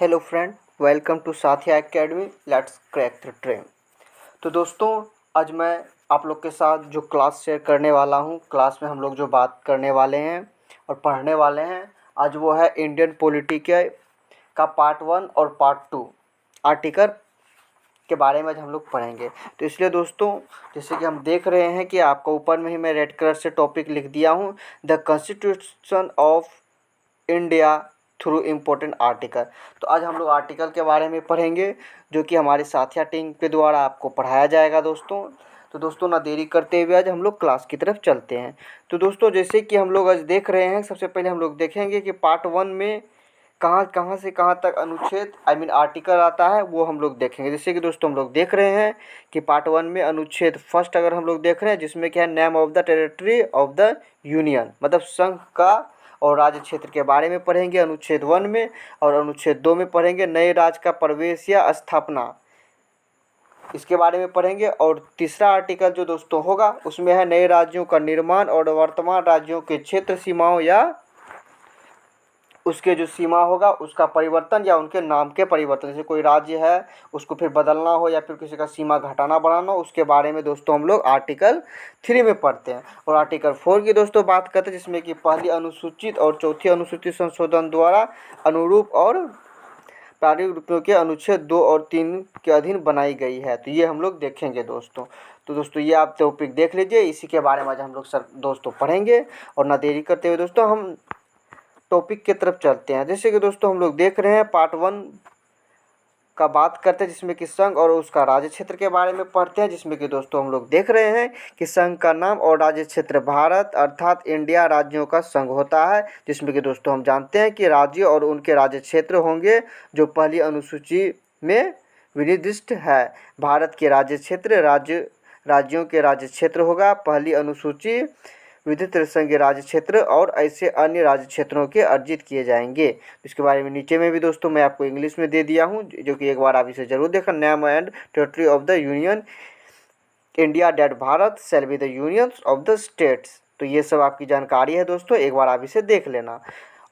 Hello friend, welcome to Sathiya Academy. Let's crack the train. तो दोस्तों, आज मैं आप लोग के साथ जो क्लास शेयर करने वाला हूँ, क्लास में हम लोग जो बात करने वाले हैं और पढ़ने वाले हैं आज, वो है इंडियन पॉलिटी का पार्ट 1 और पार्ट 2 आर्टिकल के बारे में आज हम लोग पढ़ेंगे। तो इसलिए दोस्तों, जैसे कि हम देख रहे हैं कि आपको ऊपर में ही मैं रेड कलर से टॉपिक लिख दिया हूँ, the constitution of India through important article. तो आज हम लोग आर्टिकल के बारे में पढ़ेंगे, जो कि हमारे साथिया टीम के द्वारा आपको पढ़ाया जाएगा दोस्तों। तो दोस्तों, ना देरी करते हुए आज हम लोग क्लास की तरफ चलते हैं। तो दोस्तों, जैसे कि हम लोग आज देख रहे हैं, सबसे पहले हम लोग देखेंगे कि पार्ट 1 में कहाँ कहाँ से कहाँ तक अनुच्छेद आर्टिकल आता है, वो हम लोग देखेंगे। जैसे कि दोस्तों, हम लोग देख रहे हैं कि पार्ट 1 में अनुच्छेद फर्स्ट अगर हम लोग देख रहे हैं, जिसमें क्या है, name of the territory of the union, मतलब संघ का और राज्य क्षेत्र के बारे में पढ़ेंगे अनुच्छेद 1 में। और अनुच्छेद 2 में पढ़ेंगे नए राज्य का प्रवेश या स्थापना, इसके बारे में पढ़ेंगे। और तीसरा आर्टिकल जो दोस्तों होगा, उसमें है नए राज्यों का निर्माण और वर्तमान राज्यों के क्षेत्र सीमाओं या उसके जो सीमा होगा उसका परिवर्तन या उनके नाम के परिवर्तन। जैसे कोई राज्य है, उसको फिर बदलना हो या फिर किसी का सीमा घटाना बढ़ाना हो, उसके बारे में दोस्तों हम लोग आर्टिकल 3 में पढ़ते हैं। और आर्टिकल 4 की दोस्तों बात करते हैं, जिसमें कि पहली अनुसूचित और चौथी अनुसूचित संशोधन द्वारा अनुरूप और प्रारंभिक रूपों के अनुच्छेद 2 और 3 के अधीन बनाई गई है। तो ये हम लोग देखेंगे दोस्तों। तो दोस्तों, ये आप टॉपिक देख लीजिए, इसी के बारे में आज हम लोग दोस्तों पढ़ेंगे। और ना देरी करते हुए दोस्तों, हम टॉपिक की तरफ चलते हैं। जैसे कि दोस्तों, हम लोग देख रहे हैं पार्ट 1 का बात करते हैं, जिसमें कि संघ और उसका राज्य क्षेत्र के बारे में पढ़ते हैं। जिसमें कि दोस्तों हम लोग देख रहे हैं कि संघ का नाम और राज्य क्षेत्र भारत अर्थात इंडिया राज्यों का संघ होता है। जिसमें कि दोस्तों हम जानते हैं कि राज्य और उनके राज्य क्षेत्र होंगे, जो पहली अनुसूची में विनिर्दिष्ट है। भारत के राज्य क्षेत्र राज्यों के राज्य क्षेत्र होगा, पहली अनुसूची विधित संघ राज्य क्षेत्र और ऐसे अन्य राज्य क्षेत्रों के अर्जित किए जाएंगे। इसके बारे में नीचे में भी दोस्तों मैं आपको इंग्लिश में दे दिया हूँ, जो कि एक बार आप इसे जरूर देखा। Name and territory of the union India that Bharat shall be the union of the states. तो ये सब आपकी जानकारी है दोस्तों, एक बार आप इसे देख लेना।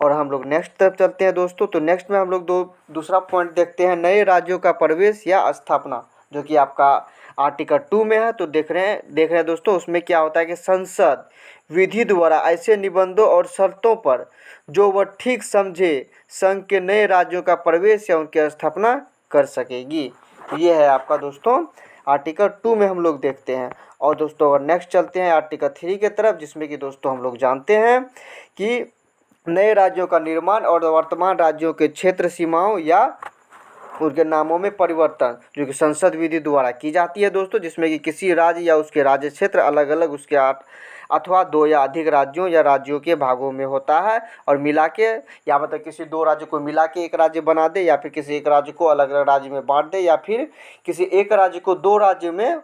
और हम लोग नेक्स्ट तरफ चलते हैं दोस्तों। तो नेक्स्ट में हम लोग दूसरा पॉइंट देखते हैं, नए राज्यों का प्रवेश या स्थापना, जो कि आपका आर्टिकल 2 में है। तो देख रहे हैं दोस्तों, उसमें क्या होता है कि संसद विधि द्वारा ऐसे निबंधों और शर्तों पर जो वह ठीक समझे संघ के नए राज्यों का प्रवेश या उनकी स्थापना कर सकेगी। तो ये है आपका दोस्तों आर्टिकल 2 में हम लोग देखते हैं। और दोस्तों, अगर नेक्स्ट चलते हैं आर्टिकल 3 की तरफ, जिसमें कि दोस्तों हम लोग जानते हैं कि नए राज्यों का निर्माण और वर्तमान राज्यों के क्षेत्र सीमाओं या उनके नामों में परिवर्तन, जो कि संसद विधि द्वारा की जाती है दोस्तों। जिसमें कि किसी राज्य या उसके राज्य क्षेत्र अलग अलग उसके अथवा 2 या अधिक राज्यों या राज्यों के भागों में होता है, और मिला के या मतलब किसी 2 राज्य को मिला के एक राज्य बना दे, या फिर किसी एक राज्य को अलग अलग राज्य में बांट दे, या फिर किसी एक राज्य को 2 राज्य में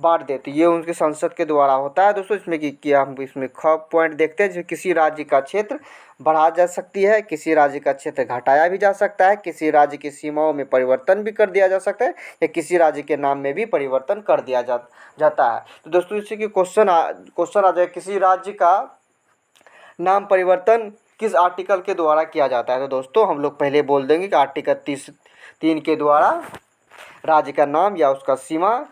बांट दे। तो ये उनके संसद के द्वारा होता है दोस्तों। इसमें कि हम इसमें पॉइंट देखते हैं, जो किसी राज्य का क्षेत्र बढ़ा जा सकती है, किसी राज्य का क्षेत्र घटाया भी जा सकता है, किसी राज्य की सीमाओं में परिवर्तन भी कर दिया जा सकता है, या किसी राज्य के नाम में भी परिवर्तन कर दिया जाता है। तो दोस्तों, इससे कि क्वेश्चन आ जाए, किसी राज्य का नाम परिवर्तन किस आर्टिकल के द्वारा किया जाता है। तो दोस्तों, हम लोग पहले बोल देंगे कि आर्टिकल 3 के द्वारा राज्य का नाम या उसका सीमा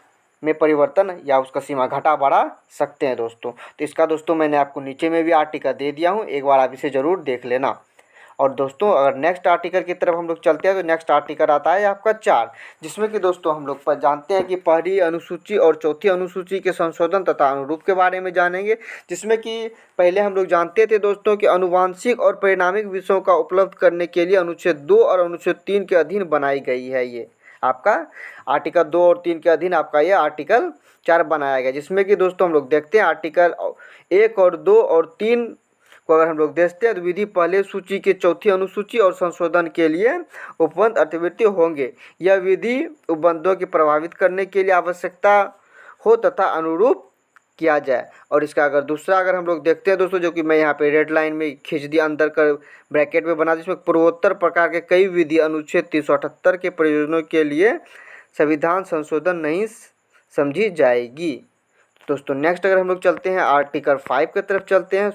में परिवर्तन या उसका सीमा घटा बढ़ा सकते हैं दोस्तों। तो इसका दोस्तों मैंने आपको नीचे में भी आर्टिकल दे दिया हूँ, एक बार आप इसे ज़रूर देख लेना। और दोस्तों, अगर नेक्स्ट आर्टिकल की तरफ हम लोग चलते हैं, तो नेक्स्ट आर्टिकल आता है आपका 4, जिसमें कि दोस्तों हम लोग जानते हैं कि पहली अनुसूची और चौथी अनुसूची के संशोधन तथा अनुरूप के बारे में जानेंगे। जिसमें कि पहले हम लोग जानते थे दोस्तों कि अनुवांशिक और परिणामिक विषयों का उपलब्ध करने के लिए अनुच्छेद 2 और अनुच्छेद 3 के अधीन बनाई गई है। ये आपका आर्टिकल 2 और 3 के अधीन आपका ये आर्टिकल 4 बनाया गया। जिसमें कि दोस्तों हम लोग देखते हैं आर्टिकल 1 और 2 और 3 को अगर हम लोग देखते हैं, तो विधि पहले सूची के चौथी अनुसूची और संशोधन के लिए उपबंध अतिवृत्ति होंगे। यह विधि उपबंधों की प्रभावित करने के लिए आवश्यकता हो तथा अनुरूप किया जाए। और इसका अगर हम लोग देखते हैं दोस्तों, जो कि मैं यहाँ पे रेड लाइन में खींच दिया, अंदर कर ब्रैकेट में बना, जिसमें पूर्वोत्तर प्रकार के कई विधि अनुच्छेद 378 के प्रयोजनों के लिए संविधान संशोधन नहीं समझी जाएगी। दोस्तों, नेक्स्ट अगर हम लोग चलते हैं आर्टिकल 5 की तरफ चलते हैं।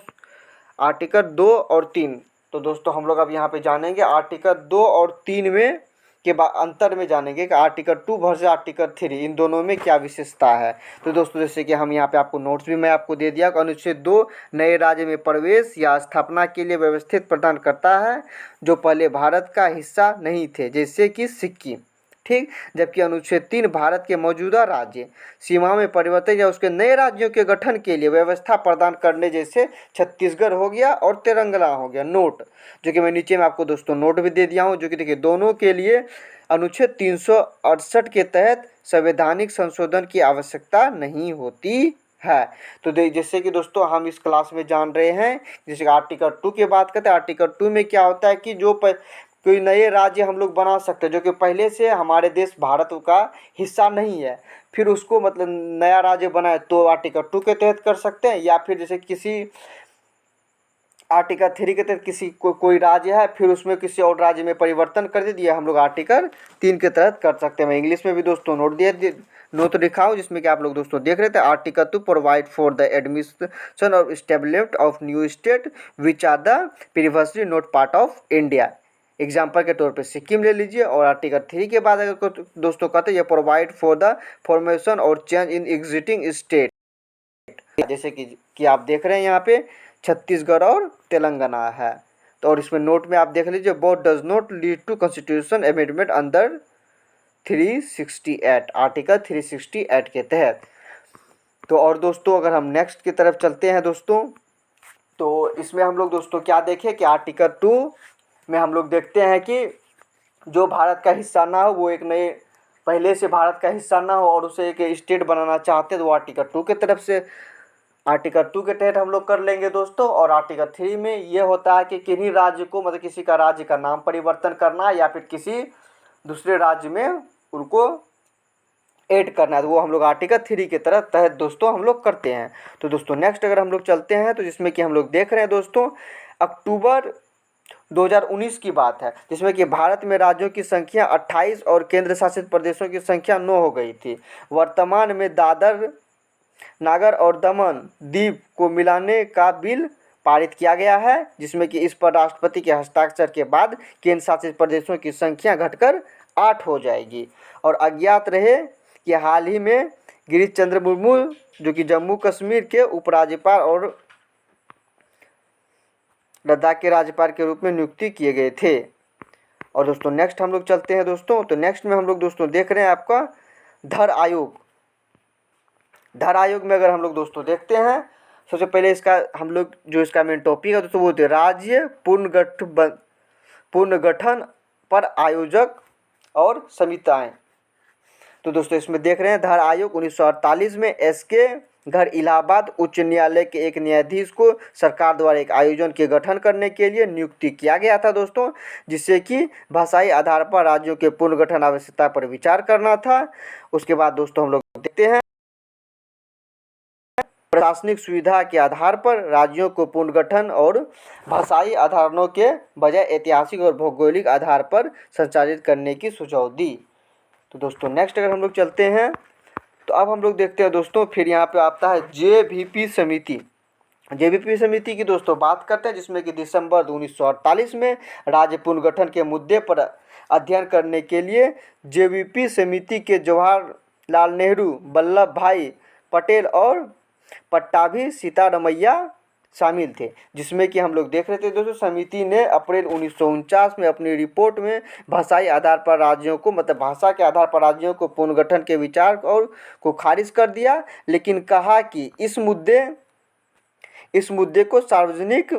आर्टिकल 2 और 3 तो दोस्तों हम लोग अब यहाँ पे जानेंगे आर्टिकल 2 और 3 में के बाद अंतर में जानेंगे कि आर्टिकल 2 वर्सेस आर्टिकल 3 इन दोनों में क्या विशेषता है। तो दोस्तों जैसे कि हम यहाँ पे आपको नोट्स भी मैं आपको दे दिया कि अनुच्छेद 2 नए राज्य में प्रवेश या स्थापना के लिए व्यवस्थित प्रदान करता है जो पहले भारत का हिस्सा नहीं थे, जैसे कि सिक्किम, ठीक। जबकि अनुच्छेद 3 भारत के मौजूदा राज्य सीमा में परिवर्तन या उसके नए राज्यों के गठन के लिए व्यवस्था प्रदान करने, जैसे छत्तीसगढ़ हो गया और तेलंगाना हो गया। नोट जो कि मैं नीचे में आपको दोस्तों नोट भी दे दिया हूँ, जो कि देखिए दोनों के लिए अनुच्छेद 368 के तहत संवैधानिक संशोधन की आवश्यकता नहीं होती है। तो जैसे कि दोस्तों हम इस क्लास में जान रहे हैं, जैसे आर्टिकल 2 की बात करते हैं, आर्टिकल 2 में क्या होता है कि जो कोई नए राज्य हम लोग बना सकते हैं जो कि पहले से हमारे देश भारत का हिस्सा नहीं है, फिर उसको मतलब नया राज्य बनाए तो आर्टिकल 2 के तहत कर सकते हैं, या फिर जैसे किसी आर्टिकल 3 के तहत किसी कोई राज्य है फिर उसमें किसी और राज्य में परिवर्तन कर दिया, हम लोग आर्टिकल 3 के तहत कर सकते हैं। मैं इंग्लिश में भी दोस्तों नोट दिखाऊँ जिसमें कि आप लोग दोस्तों देख रहे थे। Article 2 provide for the admission और establishment of new state which are the previously not part of India. Example के तौर पे सिक्किम ले लीजिए। और आर्टिकल 3 के बाद अगर दोस्तों कहते हैं ये प्रोवाइड फॉर द फॉर्मेशन और चेंज इन एग्जिस्टिंग स्टेट, जैसे कि आप देख रहे हैं यहाँ पे छत्तीसगढ़ और तेलंगाना है। तो और इसमें नोट में आप देख लीजिए both does not lead to constitution amendment under 368 article 368 के तहत। तो और दोस्तों अगर हम नेक्स्ट की तरफ चलते हैं दोस्तों, तो इसमें हम लोग दोस्तों क्या देखें कि आर्टिकल 2 में हम लोग देखते हैं कि जो भारत का हिस्सा ना हो, वो एक नए पहले से भारत का हिस्सा ना हो और उसे एक स्टेट बनाना चाहते हैं, तो वो आर्टिकल 2 के तरफ से आर्टिकल 2 के तहत हम लोग कर लेंगे दोस्तों। और आर्टिकल 3 में ये होता है कि किन्हीं राज्य को मतलब किसी का राज्य का नाम परिवर्तन करना या फिर किसी दूसरे राज्य में उनको ऐड करना है, तो वो हम लोग आर्टिकल 3 के तहत दोस्तों हम लोग करते हैं। तो दोस्तों नेक्स्ट अगर हम लोग चलते हैं तो जिसमें कि हम लोग देख रहे हैं दोस्तों अक्टूबर 2019 की बात है, जिसमें कि भारत में राज्यों की संख्या 28 और केंद्र शासित प्रदेशों की संख्या 9 हो गई थी। वर्तमान में दादर नागर और दमन द्वीप को मिलाने का बिल पारित किया गया है, जिसमें कि इस पर राष्ट्रपति के हस्ताक्षर के बाद केंद्र शासित प्रदेशों की संख्या घटकर 8 हो जाएगी। और अज्ञात रहे कि हाल ही में गिरीश चंद्र मुर्मू जो कि जम्मू कश्मीर के उपराज्यपाल और लद्दाख के राज्यपाल के रूप में नियुक्ति किए गए थे। और दोस्तों नेक्स्ट हम लोग चलते हैं दोस्तों, तो नेक्स्ट में हम लोग दोस्तों देख रहे हैं आपका धर आयोग। धर आयोग में अगर हम लोग दोस्तों देखते हैं, सबसे पहले इसका हम लोग जो इसका मेन टॉपिक है दोस्तों वो होते राज्य पुनर्गठन पर आयोजक और समितियाँ। तो दोस्तों इसमें देख रहे हैं धर आयोग 1948 में एसके घर इलाहाबाद उच्च न्यायालय के एक न्यायाधीश को सरकार द्वारा एक आयोजन के गठन करने के लिए नियुक्ति किया गया था दोस्तों, जिससे कि भाषाई आधार पर राज्यों के पुनर्गठन आवश्यकता पर विचार करना था। उसके बाद दोस्तों हम लोग देखते हैं प्रशासनिक सुविधा के आधार पर राज्यों को पुनर्गठन और भाषाई आधारों के बजाय ऐतिहासिक और भौगोलिक आधार पर संचालित करने की सुझाव दी। तो दोस्तों नेक्स्ट अगर हम लोग चलते हैं तो अब हम लोग देखते हैं दोस्तों फिर यहाँ पे आता है जेवीपी समिति। जेवीपी समिति की दोस्तों बात करते हैं, जिसमें कि दिसंबर 1948 में राज्य पुनर्गठन के मुद्दे पर अध्ययन करने के लिए जेवीपी समिति के जवाहरलाल नेहरू, वल्लभ भाई पटेल और पट्टाभी सीतारमैया शामिल थे। जिसमें कि हम लोग देख रहे थे दोस्तों समिति ने अप्रैल 1949 में अपनी रिपोर्ट में भाषाई आधार पर राज्यों को मतलब भाषा के आधार पर राज्यों को पुनर्गठन के विचार और को खारिज कर दिया, लेकिन कहा कि इस मुद्दे को सार्वजनिक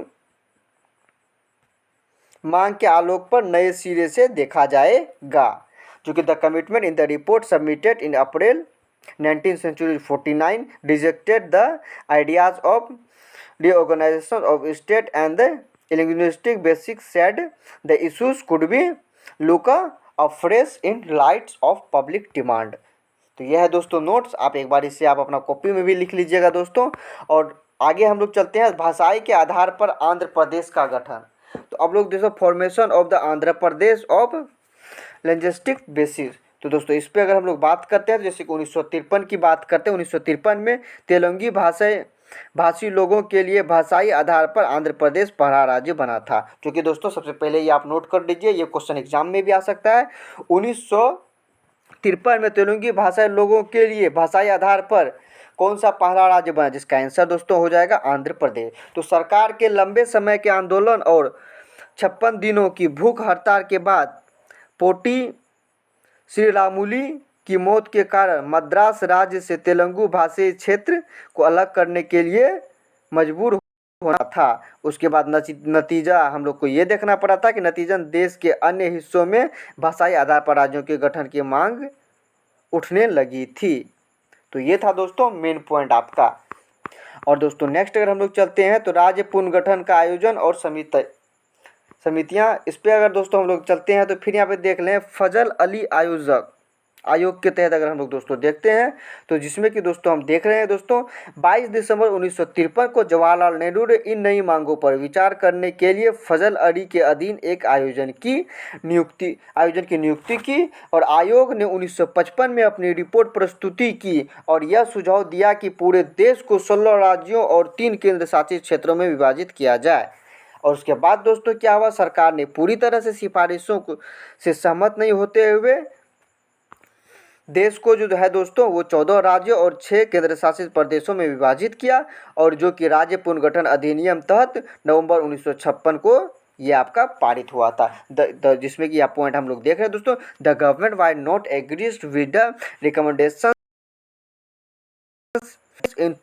मांग के आलोक पर नए सिरे से देखा जाएगा। जो कि the commitment in the report submitted in April 1949 rejected the ideas of reorganization of state and the linguistic basics, said the issues could be looked afresh in light of public demand। तो यह है दोस्तों notes, आप एक बार इसे आप अपना copy में भी लिख लीजिएगा दोस्तों। और आगे हम लोग चलते हैं भाषाई के आधार पर आंध्र प्रदेश का गठन। तो अब लोग दोस्तों formation of the Andhra Pradesh of linguistic basis. तो दोस्तों इस पे अगर हम लोग बात करते हैं तो जैसे कि 1953 की बात करते हैं, 1953 में तेलुगु भाषी लोगों के लिए भाषाई आधार पर आंध्र प्रदेश पहला राज्य बना था। जो कि दोस्तों सबसे पहले ये आप नोट कर लीजिए, ये क्वेश्चन एग्जाम में भी आ सकता है। 1953 में तेलुगु भाषाई लोगों के लिए भाषाई आधार पर कौन सा पहला राज्य बना, जिसका आंसर दोस्तों हो जाएगा आंध्र प्रदेश। तो सरकार के लंबे समय के आंदोलन और 56 दिनों की भूख हड़ताल के बाद पोटी श्रीरामुलु की मौत के कारण मद्रास राज्य से तेलुगु भाषी क्षेत्र को अलग करने के लिए मजबूर होना था। उसके बाद नतीजा हम लोग को ये देखना पड़ा था कि नतीजन देश के अन्य हिस्सों में भाषाई आधार पर राज्यों के गठन की मांग उठने लगी थी। तो ये था दोस्तों मेन पॉइंट आपका। और दोस्तों नेक्स्ट अगर हम लोग चलते हैं तो राज्य पुनर्गठन का आयोजन और समितियां, इस पर अगर दोस्तों हम लोग चलते हैं तो फिर यहाँ पे देख लें फजल अली आयोग के तहत अगर हम लोग दोस्तों देखते हैं तो जिसमें कि दोस्तों हम देख रहे हैं दोस्तों 22 दिसंबर 1953 को जवाहरलाल नेहरू ने इन नई मांगों पर विचार करने के लिए फजल अली के अधीन एक आयोजन की नियुक्ति की और आयोग ने 1955 में अपनी रिपोर्ट प्रस्तुति की और यह सुझाव दिया कि पूरे देश को 16 राज्यों और 3 केंद्र शासित क्षेत्रों में विभाजित किया जाए। और उसके बाद दोस्तों क्या हुआ, सरकार ने पूरी तरह से सिफारिशों से सहमत नहीं होते हुए देश को जो है दोस्तों वो 14 राज्यों और 6 केंद्र शासित प्रदेशों में विभाजित किया और जो कि राज्य पुनर्गठन अधिनियम तहत नवंबर 1956 को ये आपका पारित हुआ था। जिसमें कि आप पॉइंट हम लोग देख रहे हैं दोस्तों, the government was not agreed with the recommendation in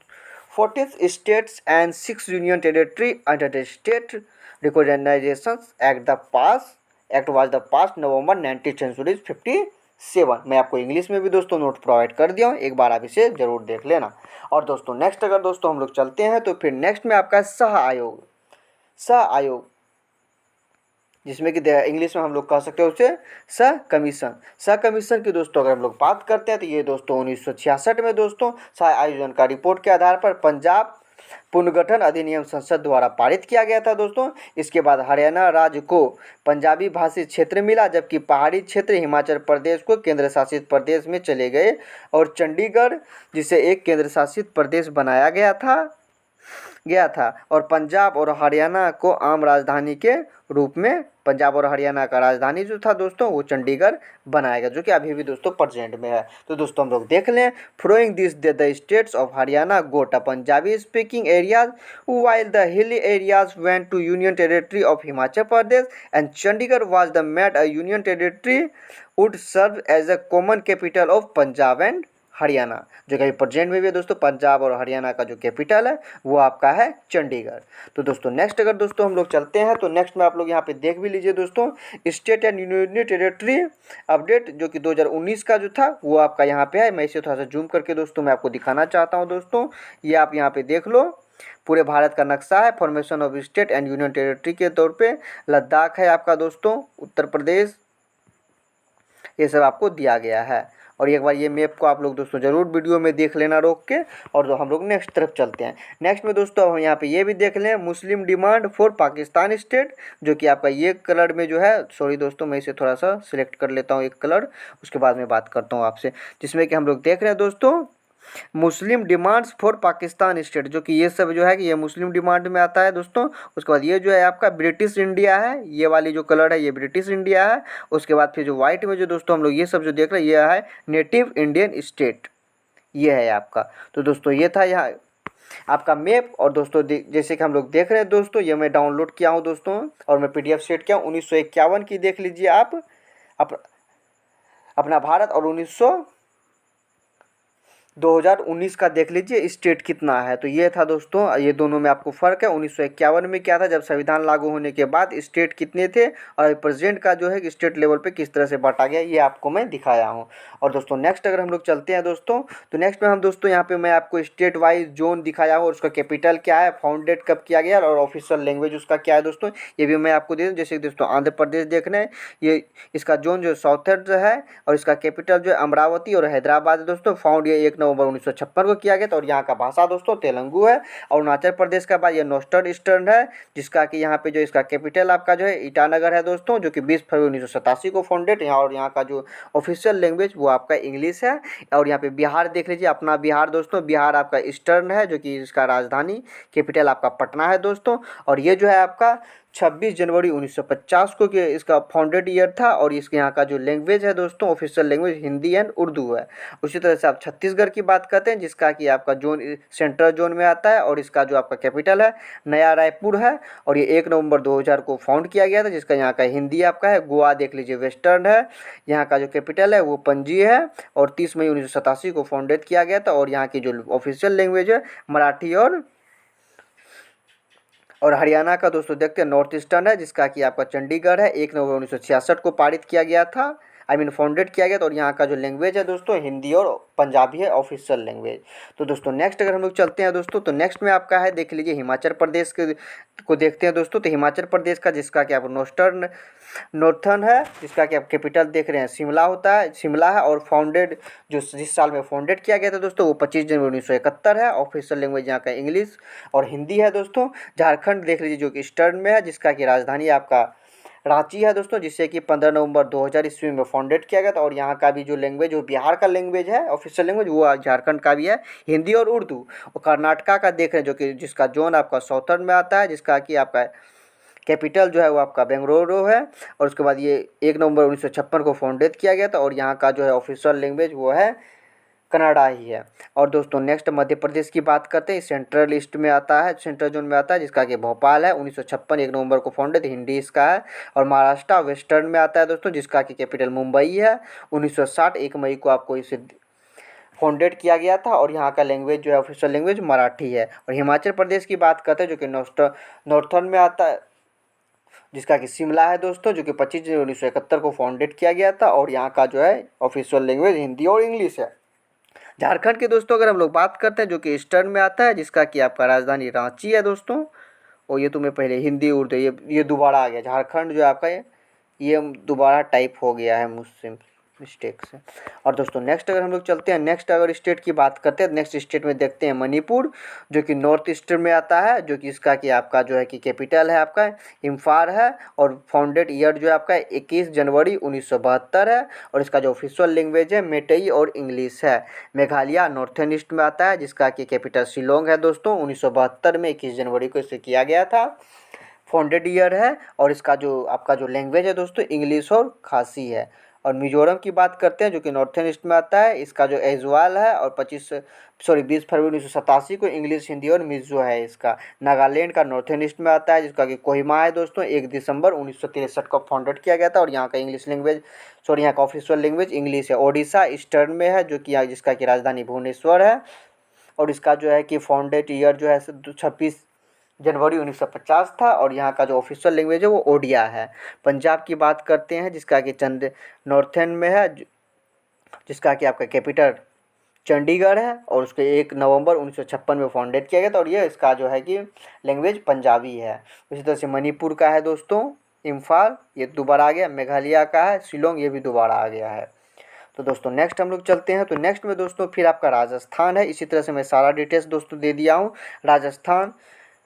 40 states and 6 union territory under the state recognisation act was the pass November 1957। मैं आपको इंग्लिश में भी दोस्तों नोट प्रोवाइड कर दिया हूँ, एक बार आप इसे जरूर देख लेना। और दोस्तों नेक्स्ट अगर दोस्तों हम लोग चलते हैं तो फिर नेक्स्ट में आपका सह आयोग जिसमें कि इंग्लिश में हम लोग कह सकते हैं उसे सह कमीशन की दोस्तों अगर हम लोग बात करते हैं तो ये दोस्तों 1966 में दोस्तों सह आयोजन का रिपोर्ट के आधार पर पंजाब पुनर्गठन अधिनियम संसद द्वारा पारित किया गया था दोस्तों। इसके बाद हरियाणा राज्य को पंजाबी भाषी क्षेत्र मिला, जबकि पहाड़ी क्षेत्र हिमाचल प्रदेश को केंद्र शासित प्रदेश में चले गए और चंडीगढ़ जिसे एक केंद्र शासित प्रदेश बनाया गया था और पंजाब और हरियाणा को आम राजधानी के रूप में पंजाब और हरियाणा का राजधानी जो था दोस्तों वो चंडीगढ़ बनाया गया, जो कि अभी भी दोस्तों प्रेजेंट में है। तो दोस्तों हम लोग देख लें, following this the states of Haryana got a Punjabi speaking areas while the hilly areas went to Union Territory of Himachal Pradesh and Chandigarh was the made a Union Territory would serve as a common capital of Punjab and Haryana, जो कि present में भी है दोस्तों। पंजाब और हरियाणा का जो capital है वो आपका है चंडीगढ़। तो दोस्तों नेक्स्ट अगर दोस्तों हम लोग चलते हैं तो नेक्स्ट में आप लोग यहाँ पे देख भी लीजिए दोस्तों, state and union territory update जो कि 2019 का जो था वो आपका यहाँ पे है। मैं इसे थोड़ा सा जूम करके दोस्तों मैं आपको दिखाना चाहता हूँ दोस्तों, ये आप यहाँ पे देख लो, पूरे भारत का नक्शा है। Formation of state and union territory के तौर पे लद्दाख है आपका दोस्तों, उत्तर प्रदेश, ये सब आपको दिया गया है। और एक बार ये मैप को आप लोग दोस्तों ज़रूर वीडियो में देख लेना रोक के। और हम लोग नेक्स्ट तरफ चलते हैं। नेक्स्ट में दोस्तों हम यहाँ पे ये भी देख लें, मुस्लिम डिमांड फॉर पाकिस्तान स्टेट, जो कि आपका ये कलर में जो है, सॉरी दोस्तों मैं इसे थोड़ा सा सिलेक्ट कर लेता हूँ एक कलर, उसके बाद में बात करता हूँ आपसे, जिसमें कि हम लोग देख रहे हैं दोस्तों मुस्लिम डिमांड्स फॉर पाकिस्तान स्टेट, जो कि ये सब जो है कि ये मुस्लिम डिमांड में आता है दोस्तों। उसके बाद ये जो है आपका ब्रिटिश इंडिया है, ये वाली जो कलर है ये ब्रिटिश इंडिया है। उसके बाद फिर जो वाइट में जो दोस्तों हम लोग ये सब जो देख रहे हैं ये है नेटिव इंडियन स्टेट, ये है आपका। तो दोस्तों ये था यहाँ आपका मैप। और दोस्तों जैसे कि हम लोग देख रहे हैं दोस्तों, ये मैं डाउनलोड किया हूँ दोस्तों और मैं PDF सेट किया हूँ 1951 की, देख लीजिए आप अपना भारत, और 2019 का देख लीजिए स्टेट कितना है। तो ये था दोस्तों, ये दोनों में आपको फ़र्क है। 1951 में क्या था, जब संविधान लागू होने के बाद स्टेट कितने थे, और प्रेजेंट का जो है स्टेट लेवल पे किस तरह से बांटा गया, ये आपको मैं दिखाया हूँ। और दोस्तों नेक्स्ट अगर हम लोग चलते हैं दोस्तों, तो नेक्स्ट में हम दोस्तों यहाँ पे मैं आपको स्टेट वाइज जोन दिखाया हूँ और उसका कैपिटल क्या है, फाउंडेड कब किया गया और ऑफिशियल लैंग्वेज उसका क्या है दोस्तों, ये भी मैं आपको दे दूँ। जैसे दोस्तों आंध्र प्रदेश देख रहे हैं, ये इसका जोन जो साउथर्न है और इसका कैपिटल जो है अमरावती और हैदराबाद है दोस्तों। फाउंड ये 1 नवंबर 1956 को किया गया था और यहाँ का भाषा दोस्तों तेलुगु है। अरुणाचल प्रदेश का बाद ये नॉर्थ ईस्टर्न है, जिसका कि यहाँ पे जो इसका कैपिटल आपका जो है ईटानगर है दोस्तों, जो कि 20 फरवरी 1987 को फाउंडेड यहाँ। और यहाँ का जो ऑफिशियल लैंग्वेज वो आपका इंग्लिश है। और यहाँ पे बिहार देख लीजिए, अपना बिहार दोस्तों, बिहार आपका ईस्टर्न है, जो कि इसका राजधानी कैपिटल आपका पटना है दोस्तों। और ये जो है आपका 26 जनवरी 1950 को कि इसका फाउंडेड ईयर था। और इसके यहाँ का जो लैंग्वेज है दोस्तों, official language Hindi and Urdu है। उसी तरह से आप छत्तीसगढ़ की बात करते हैं, जिसका कि आपका जोन सेंट्रल जोन में आता है और इसका जो आपका कैपिटल है नया रायपुर है। और ये 1 नवंबर 2000 को फाउंड किया गया था, जिसका यहाँ का हिंदी आपका है। गोवा देख लीजिए वेस्टर्न है, यहाँ का जो कैपिटल है वो पणजी है। और 30 मई 1987 को फाउंडेड किया गया था। और यहाँ की जो ऑफिशियल लैंग्वेज है मराठी और हरियाणा का दोस्तों देखते हैं नॉर्थ ईस्टर्न है, जिसका कि आपका चंडीगढ़ है। 1 नवंबर 1966 को पारित किया गया था, फाउंडेड किया गया था। और यहाँ का जो लैंग्वेज है दोस्तों हिंदी और पंजाबी है ऑफिशियल लैंग्वेज। तो दोस्तों नेक्स्ट अगर हम लोग चलते हैं दोस्तों, तो नेक्स्ट में आपका है देख लीजिए हिमाचल प्रदेश के को देखते हैं दोस्तों। तो हिमाचल प्रदेश का जिसका कि आप नॉर्थर्न है, जिसका कि आप कैपिटल देख रहे हैं शिमला है। और फाउंडेड जो जिस साल में फाउंडेड किया गया था दोस्तों वो 25 जनवरी 1971 है। ऑफिशियल लैंग्वेज यहाँ का इंग्लिश और हिंदी है दोस्तों। झारखंड देख लीजिए जो कि ईस्टर्न में है, जिसका कि राजधानी आपका रांची है दोस्तों, जिससे कि 15 नवंबर 2000 ईस्वी में फाउंडेड किया गया था। और यहाँ का भी जो लैंग्वेज जो बिहार का लैंग्वेज है ऑफिशियल लैंग्वेज वो झारखंड का भी है, हिंदी और उर्दू। और कर्नाटका का देख रहे हैं जो कि जिसका जोन आपका साउथर्न में आता है, जिसका कि आपका कैपिटल जो है वो आपका बेंगलुरु है। और उसके बाद ये 1 नवंबर 1956 को फाउंडेड किया गया था। और यहाँ का जो है ऑफिशियल लैंग्वेज वो है कन्नड़ा ही है। और दोस्तों नेक्स्ट मध्य प्रदेश की बात करते हैं, सेंट्रल ईस्ट में आता है, सेंट्रल जोन में आता है, जिसका कि भोपाल है। 1956 1 नवंबर को फाउंडेड, हिंदी इसका है। और महाराष्ट्र वेस्टर्न में आता है दोस्तों, जिसका कि कैपिटल मुंबई है। 1960 1 मई को आपको इसे फाउंडेड किया गया था। और यहाँ का लैंग्वेज जो है ऑफिशियल लैंग्वेज मराठी है। और हिमाचल प्रदेश की बात करते हैं जो कि नॉर्थर्न में आता है, जिसका कि शिमला है दोस्तों, जो कि 25 जनवरी 1971 को फाउंडेड किया गया था। और यहाँ का जो है ऑफिशियल लैंग्वेज हिंदी और इंग्लिश है। झारखंड के दोस्तों अगर हम लोग बात करते हैं जो कि ईस्टर्न में आता है, जिसका कि आपका राजधानी रांची है दोस्तों। और ये तुम्हें पहले हिंदी उर्दू ये दोबारा आ गया, झारखंड जो आपका ये दोबारा टाइप हो गया है मुझसे मिस्टेक से। और दोस्तों नेक्स्ट अगर हम लोग चलते हैं, नेक्स्ट अगर स्टेट की बात करते हैं, नेक्स्ट स्टेट में देखते हैं मणिपुर, जो कि नॉर्थ ईस्टर्न में आता है, जो कि इसका कि आपका जो है कि कैपिटल है आपका इम्फाल है। और फाउंडेड ईयर जो है आपका 21 जनवरी 1972 है। और इसका जो ऑफिशियल लैंग्वेज है मेटेई और इंग्लिश है। मेघालय नॉर्थर्न ईस्ट में आता है, जिसका कि कैपिटल शिलोंग है दोस्तों। 1972 में 21 जनवरी को इसे किया गया था, फाउंडेड ईयर है। और इसका जो आपका जो लैंग्वेज है दोस्तों इंग्लिश और खासी है। और मिजोरम की बात करते हैं जो कि नॉर्थर्न ईस्ट में आता है, इसका जो एजवाल है। और 20 फरवरी 1987 को इंग्लिश हिंदी और मिजो है इसका। नागालैंड का नॉर्थर्न ईस्ट में आता है, जिसका कि कोहिमा है दोस्तों। 1 दिसंबर 1963 को फाउंडेड किया गया था। और यहाँ का यहाँ का ऑफिशियल लैंग्वेज इंग्लिश है। ओडिशा ईस्टर्न में है, जो कि जिसका कि राजधानी भुवनेश्वर है। और इसका जो है कि फाउंडेड ईयर जो है 26 जनवरी 1950 था। और यहाँ का जो ऑफिशियल लैंग्वेज है वो ओडिया है। पंजाब की बात करते हैं, जिसका कि नॉर्थर्न में है, जिसका कि आपका कैपिटल चंडीगढ़ है। और उसके 1 नवंबर 1956 में फाउंडेड किया गया था। और ये इसका जो है कि लैंग्वेज पंजाबी है। उसी तरह से मणिपुर का है दोस्तों इम्फाल, ये दोबारा आ गया। मेघालय का है शिलोंग, ये भी दोबारा आ गया है। तो दोस्तों नेक्स्ट हम लोग चलते हैं, तो नेक्स्ट में दोस्तों फिर आपका राजस्थान है। इसी तरह से मैं सारा डिटेल्स दोस्तों दे दिया हूँ। राजस्थान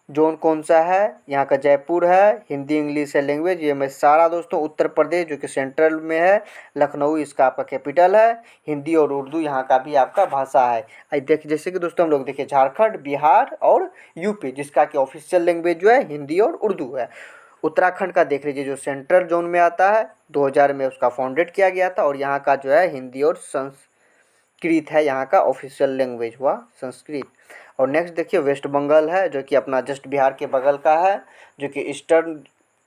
जोन कौन सा है, यहाँ का जयपुर है, हिंदी इंग्लिश है लैंग्वेज, ये मैं सारा दोस्तों। उत्तर प्रदेश जो कि सेंट्रल में है, लखनऊ इसका आपका कैपिटल है। हिंदी और उर्दू यहाँ का भी आपका भाषा है। जैसे कि दोस्तों हम लोग देखिए झारखंड, बिहार और यूपी, जिसका कि ऑफिशियल लैंग्वेज जो है हिंदी और उर्दू है। उत्तराखंड का देख लीजिए जो सेंट्रल जोन में आता है, 2000 में उसका फाउंडेड किया गया था। और यहाँ का जो है हिंदी और संस्कृत है, यहाँ का ऑफिशियल लैंग्वेज हुआ संस्कृत। और नेक्स्ट देखिए वेस्ट बंगाल है, जो कि अपना जस्ट बिहार के बगल का है, जो कि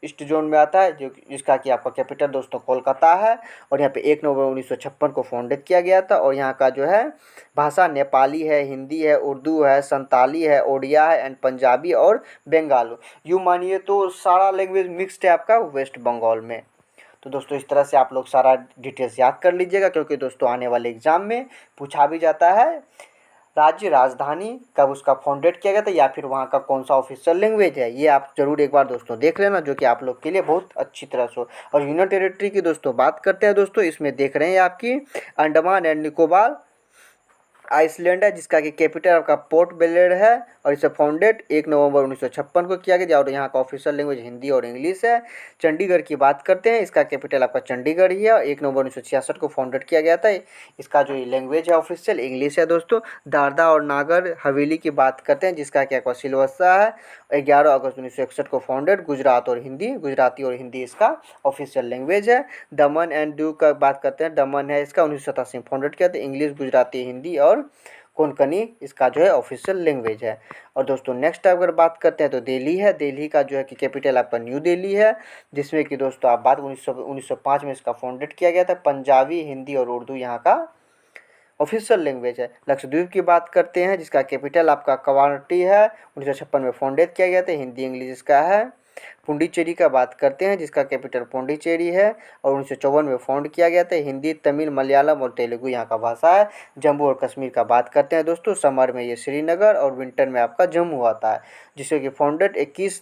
ईस्ट जोन में आता है, जो जिसका कि आपका कैपिटल दोस्तों कोलकाता है। और यहाँ पे 1 नवंबर 1956 को फाउंडेड किया गया था। और यहाँ का जो है भाषा नेपाली है, हिंदी है, उर्दू है, संताली है, ओडिया है एंड पंजाबी और बंगाली। यूँ मानिए तो सारा लैंग्वेज मिक्सड है आपका वेस्ट बंगाल में। तो दोस्तों इस तरह से आप लोग सारा डिटेल्स याद कर लीजिएगा, क्योंकि दोस्तों आने वाले एग्जाम में पूछा भी जाता है राज्य राजधानी कब उसका फाउंडेड किया गया था, या फिर वहाँ का कौन सा ऑफिशियल लैंग्वेज है। ये आप जरूर एक बार दोस्तों देख लेना, जो कि आप लोग के लिए बहुत अच्छी तरह से हो। और यूनियन टेरिटरी की दोस्तों बात करते हैं दोस्तों, इसमें देख रहे हैं आपकी अंडमान एंड निकोबार आइसलैंड है, जिसका कि कैपिटल आपका पोर्ट ब्लेयर है, और इसे फाउंडेड 1 नवंबर 1956 को किया गया, और यहाँ का ऑफिशियल लैंग्वेज हिंदी और इंग्लिश है। चंडीगढ़ की बात करते हैं, इसका कैपिटल आपका चंडीगढ़ ही है, और 1 नवंबर 1966 को फाउंडेड किया गया था। इसका जो लैंग्वेज है ऑफिशियल इंग्लिश है दोस्तों। दादरा और नागर हवेली की बात करते हैं, जिसका कि आपका सिलवस्सा है, 11 अगस्त 1961 को फाउंडेड। गुजराती और हिंदी इसका ऑफिशियल लैंग्वेज है। दमन एंड दीव का बात करते हैं, दमन है इसका 1987 में फाउंडेड किया था। इंग्लिश, गुजराती, हिंदी और कोंकणी इसका जो है ऑफिशियल लैंग्वेज है। और दोस्तों नेक्स्ट अगर बात करते हैं तो दिल्ली है। दिल्ली का जो है कि कैपिटल आपका न्यू दिल्ली है, जिसमें कि दोस्तों आप बात 1905 में इसका फाउंडेड किया गया था। पंजाबी, हिंदी और उर्दू यहाँ का ऑफिशियल लैंग्वेज है। लक्षद्वीप की बात करते हैं, जिसका कैपिटल आपका कवारत्ती है, 1956 में फाउंडेड किया गया था। हिंदी इंग्लिश इसका है। पुडुचेरी का बात करते हैं, जिसका कैपिटल पुडुचेरी है, और 1954 में फाउंड किया गया था। हिंदी, तमिल, मलयालम और तेलुगु यहाँ का भाषा है। जम्मू और कश्मीर का बात करते हैं दोस्तों, समर में ये श्रीनगर और विंटर में आपका जम्मू आता है, जिससे कि फाउंडेड 21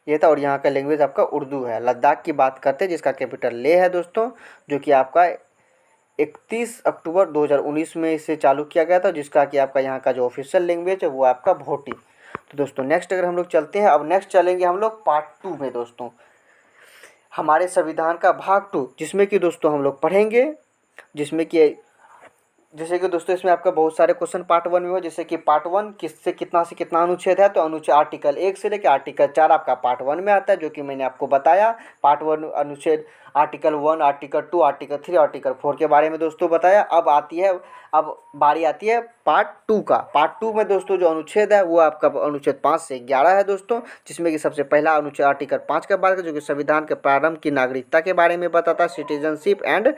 ये था, और यहाँ का लैंग्वेज आपका उर्दू है। लद्दाख की बात करते हैं, जिसका कैपिटल लेह है दोस्तों, जो कि आपका 31 अक्टूबर 2019 में इसे चालू किया गया था, जिसका कि आपका यहाँ का जो ऑफिशियल लैंग्वेज है वो आपका भोटी। तो दोस्तों नेक्स्ट अगर हम लोग चलते हैं, अब नेक्स्ट चलेंगे हम लोग पार्ट 2 में दोस्तों, हमारे संविधान का भाग 2, जिसमें कि दोस्तों हम लोग पढ़ेंगे, जिसमें कि जैसे कि दोस्तों इसमें आपका बहुत सारे क्वेश्चन पार्ट 1 में हो। जैसे कि पार्ट 1 किससे कितना अनुच्छेद है, तो अनुच्छेद आर्टिकल 1 से लेकर आर्टिकल 4 आपका पार्ट 1 में आता है, जो कि मैंने आपको बताया। पार्ट 1 अनुच्छेद आर्टिकल 1, आर्टिकल 2, आर्टिकल 3, आर्टिकल 4 के बारे में दोस्तों बताया। अब बारी आती है पार्ट 2 का। पार्ट 2 में दोस्तों जो अनुच्छेद है वो आपका अनुच्छेद 5 से 11 है दोस्तों, जिसमें कि सबसे पहला अनुच्छेद आर्टिकल 5 का बात है, जो कि संविधान के प्रारंभ की नागरिकता के बारे में बताता है, citizenship and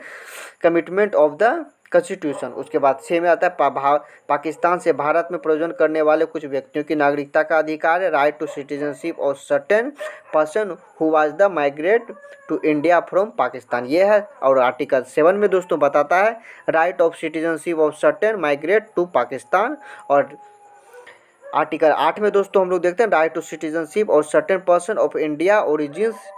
commitment of the constitution. उसके बाद 6 में आता है पाकिस्तान से भारत में प्रयोजन करने वाले कुछ व्यक्तियों की नागरिकता का अधिकार है, right to citizenship of certain person who was the migrate to India from Pakistan, ये है। और आर्टिकल 7 में दोस्तों बताता है right of citizenship of certain migrate to Pakistan. और आर्टिकल 8 में दोस्तों हम लोग देखते हैं right to citizenship of certain person of India origins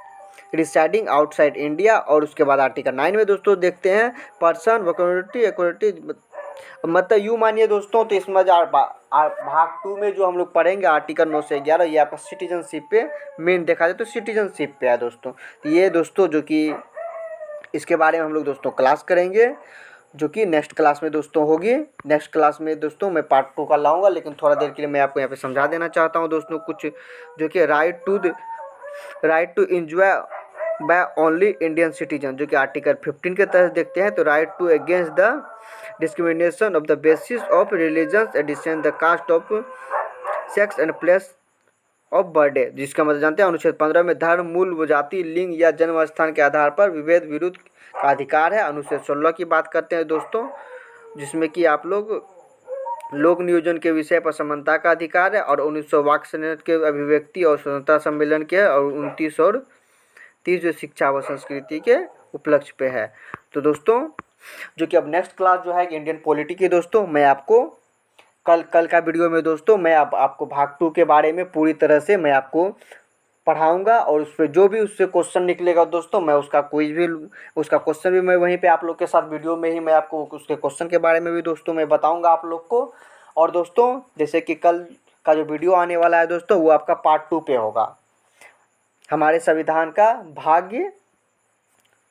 residing outside India. और उसके बाद आर्टिकल 9 में दोस्तों देखते हैं पर्सन वैक्यूलिटी इक्वलिटी, मतलब यूँ मानिए दोस्तों, तो इसमें भाग 2 में जो हम लोग पढ़ेंगे आर्टिकल 9 से 11, ये आपका सिटीजनशिप पे मेन देखा जाए तो सिटीजनशिप पे है दोस्तों। ये दोस्तों जो कि इसके बारे में हम लोग दोस्तों क्लास करेंगे, जो कि नेक्स्ट क्लास में दोस्तों होगी। नेक्स्ट क्लास में दोस्तों मैं पार्ट 2 का लाऊंगा, लेकिन थोड़ा देर के लिए मैं आपको यहाँ पे समझा देना चाहता हूँ दोस्तों कुछ, जो कि right to enjoy by only Indian citizen, जो कि आर्टिकल 15 के तहत देखते हैं। तो right to against the discrimination of the basis of religion, addition the caste of sex and place of birthday, जिसका मतलब जानते हैं अनुच्छेद 15 में धर्म, मूल जाति, लिंग या जन्म स्थान के आधार पर विभेद विरुद्ध का अधिकार है। अनुच्छेद 16 की बात करते हैं दोस्तों, जिसमें कि आप लोक नियोजन के विषय पर समानता का अधिकार है। और 1900 वाक संयंत्र के अभिव्यक्ति और स्वतंत्रता सम्मेलन के, और 29 और 30 जो शिक्षा व संस्कृति के उपलक्ष्य पे है। तो दोस्तों जो कि अब नेक्स्ट क्लास जो है इंडियन पॉलिटी की दोस्तों, मैं आपको कल का वीडियो में दोस्तों मैं आपको भाग 2 के बारे में पूरी तरह से मैं आपको पढ़ाऊंगा, और उस पर जो भी उससे क्वेश्चन निकलेगा दोस्तों मैं उसका क्वेश्चन भी मैं वहीं पे आप लोग के साथ वीडियो में ही मैं आपको उसके क्वेश्चन के बारे में भी दोस्तों मैं बताऊंगा आप लोग को। और दोस्तों जैसे कि कल का जो वीडियो आने वाला है दोस्तों, वो आपका पार्ट 2 पे होगा, हमारे संविधान का भाग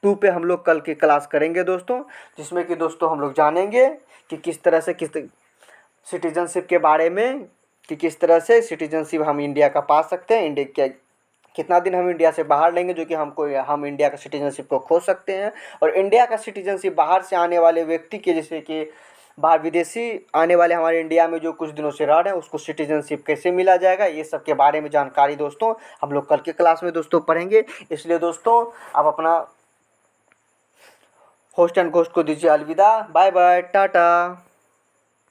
2 पे हम लोग कल की क्लास करेंगे दोस्तों, जिसमें कि दोस्तों हम लोग जानेंगे कि किस तरह से सिटीजनशिप के बारे में, कि किस तरह से सिटीजनशिप हम इंडिया का पा सकते हैं, इंडिया क्या कितना दिन हम इंडिया से बाहर लेंगे जो कि हम इंडिया का सिटीजनशिप को खो सकते हैं, और इंडिया का सिटीजनशिप बाहर से आने वाले व्यक्ति के, जैसे कि बाहर विदेशी आने वाले हमारे इंडिया में जो कुछ दिनों से रह रहे हैं उसको सिटीजनशिप कैसे मिला जाएगा, ये सब के बारे में जानकारी दोस्तों हम लोग कल के क्लास में दोस्तों पढ़ेंगे। इसलिए दोस्तों आप अपना होस्ट एंड घोस्ट को दीजिए अलविदा, बाय बाय, टाटा।